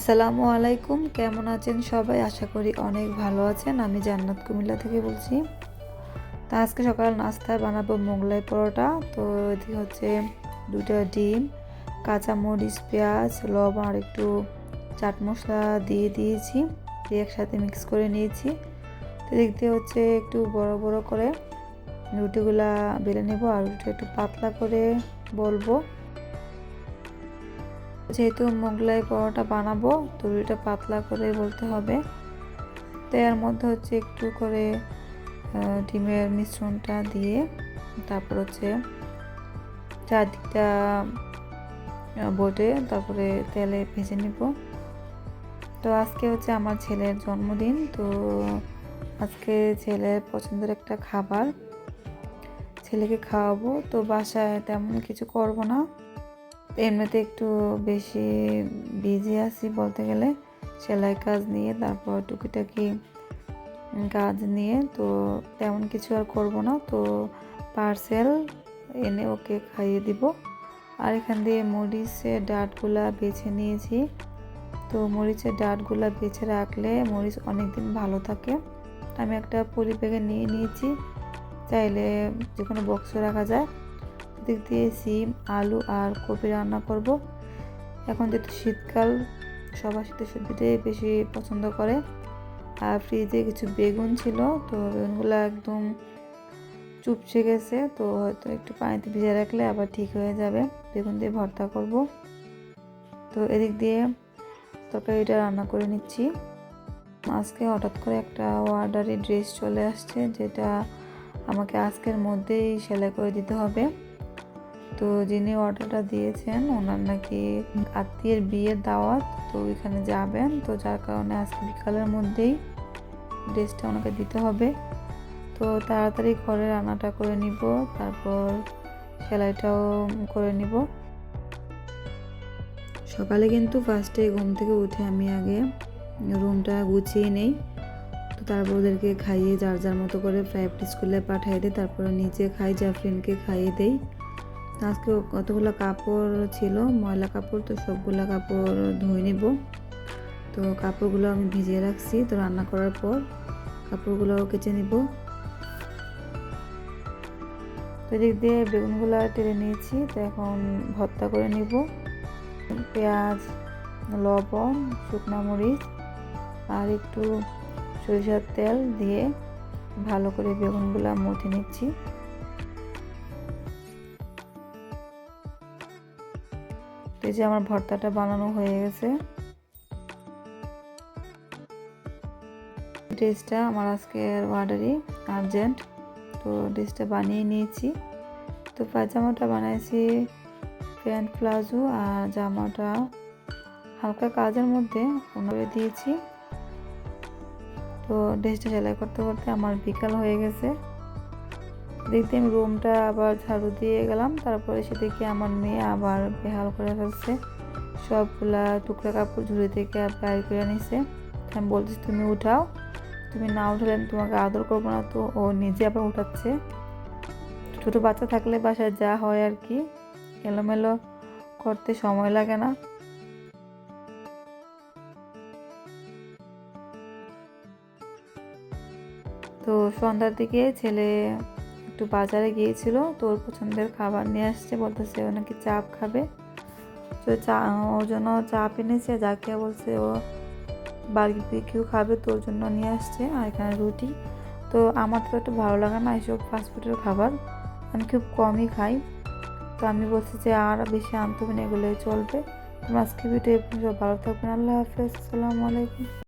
আসসালামু আলাইকুম, কেমন আছেন সবাই? আশা করি অনেক ভালো আছেন। আমি জান্নাত কুমিল্লা থেকে বলছি। তা আজকে সকাল নাস্তায় বানাবো মোগলাই পরোটা। তো এটি হচ্ছে 2টা ডিম, কাঁচামরিচ, পেঁয়াজ, লবণ আর একটু চাট মশলা দিয়েছি, দিয়ে একসাথে মিক্স করে নিয়েছি। তো এদিক দিয়ে হচ্ছে একটু বড় বড় করে রুটিগুলা বেলে নেব, আর রুটি একটু পাতলা করে বলবো। যেহেতু মোগলাই পরোটা বানাবো তো রুটিটা পাতলা করে বলতে হবে। তো এর মধ্যে হচ্ছে একটু করে ডিমের মিশ্রণটা দিয়ে তারপর হচ্ছে চারদিকটা বটে তারপরে তেলে ভেজে নিব। তো আজকে হচ্ছে আমার ছেলের জন্মদিন। তো আজকে ছেলের পছন্দের একটা খাবার ছেলেকে খাওয়াবো। তো বাসায় তেমন কিছু করব না, এমনিতে একটু বেশি বিজি আছি বলতে গেলে, সেলাই কাজ নিয়ে, তারপর টুকিটাকি কাজ নিয়ে। তো তেমন কিছু আর করব না। তো পার্সেল এনে ওকে খাইয়ে দিব। আর এখান দিয়ে মরিচের ডাঁটগুলা বেছে নিয়েছি। তো মরিচের ডাঁটগুলা বেছে রাখলে মরিচ অনেক দিন ভালো থাকে। আমি একটা পলি ব্যাগে নিয়ে নিয়েছি, চাইলে যে কোনো বক্সে রাখা যায়। দিক দিয়ে সিম, আলু আর কপি রান্না করব। এখন যেহেতু শীতকাল, সবার শীতের সবজিটাই বেশি পছন্দ করে। আর ফ্রিজে কিছু বেগুন ছিল, তো বেগুনগুলো একদম চুপসে গেছে। তো হয়তো একটু পানিতে ভিজে রাখলে আবার ঠিক হয়ে যাবে। বেগুন দিয়ে ভর্তা করব। তো এদিক দিয়ে তরকারিটা রান্না করে নিচ্ছি। আজকে হঠাৎ করে একটা অর্ডারি ড্রেস চলে আসছে, যেটা আমাকে আজকের মধ্যেই সেলাই করে দিতে হবে। তো যিনি অর্ডারটা দিয়েছেন ওনার নাকি আত্মীয়ের বিয়ের দাওয়াত, তো ওইখানে যাবেন। তো যার কারণে আজকে বিকালের মধ্যেই ড্রেসটা ওনাকে দিতে হবে। তো তাড়াতাড়ি ঘরে রান্নাটা করে নিব, তারপর সেলাইটাও করে নিব। সকালে কিন্তু ফার্স্টে ঘুম থেকে উঠে আমি আগে রুমটা গুছিয়ে নেই। তো তারপর ওদেরকে খাইয়ে যার যার মতো করে প্রাইভেট স্কুলে পাঠিয়ে দিই, তারপরে নিজে খাই, জাফরিনকে খাইয়ে দেই। আজকে কতগুলো কাপড় ছিল, ময়লা কাপড়, তো সবগুলো কাপড় ধুয়ে নিব। তো কাপড়গুলো আমি ভিজিয়ে রাখছি, তো রান্না করার পর কাপড়গুলোও কেচে নিব। তো এদিক দিয়ে বেগুনগুলো টেলে নিয়েছি। তো এখন ভর্তা করে নিব। পেঁয়াজ, লবণ, শুকনো মরিচ আর একটু সরিষার তেল দিয়ে ভালো করে বেগুনগুলো মথে নিচ্ছি। তো এই যে আমার ভর্তাটা বানানো হয়ে গেছে। ড্রেসটা আমার আজকের অর্ডারই আর্জেন্ট, তো ড্রেসটা বানিয়ে নিয়েছি। তো পায়জামাটা বানাইছি প্যান্ট প্লাজো, আর জামাটা হালকা কাজের মধ্যে করে দিয়েছি। তো ড্রেসটা সেলাই করতে করতে আমার বিকাল হয়ে গেছে। দেখতে আমি রুমটা আবার ঝাড়ু দিয়ে গেলাম, তারপরে সে দেখি আমার মেয়ে আবার বেহাল করে ফেলছে, সবগুলা টুকরা কাপড় ঝুড়ি থেকে বাইর করে নিছে। আমি বলছি তুমি উঠাও, তুমি না উঠালে আমি তোমাকে আদর করবো না। তো ও নিজে আবার উঠাচ্ছে। ছোটো বাচ্চা থাকলে বাসায় যা হয় আর কি, এলোমেলো করতে সময় লাগে না। তো সন্ধ্যার দিকে ছেলে একটু বাজারে গিয়েছিল, তো ওর পছন্দের খাবার নিয়ে আসছে, বলতেছে ও নাকি চাপ খাবে। তো ওর জন্য চাপ এনেছে, যাকে বলছে ও বারবিকিউ খাবে, তো ওর জন্য নিয়ে আসছে। আর এখানে রুটি। তো আমার তো একটু ভালো লাগে না এইসব ফাস্টফুডের খাবার, আমি খুব কমই খাই। তো আমি বলছি যে আর বেশি আনতে হবে না, এগুলোই চলবে। তো আজকে ভিডিও ভালো থাকবেন। আল্লাহ হাফেজ, আসসালামু আলাইকুম।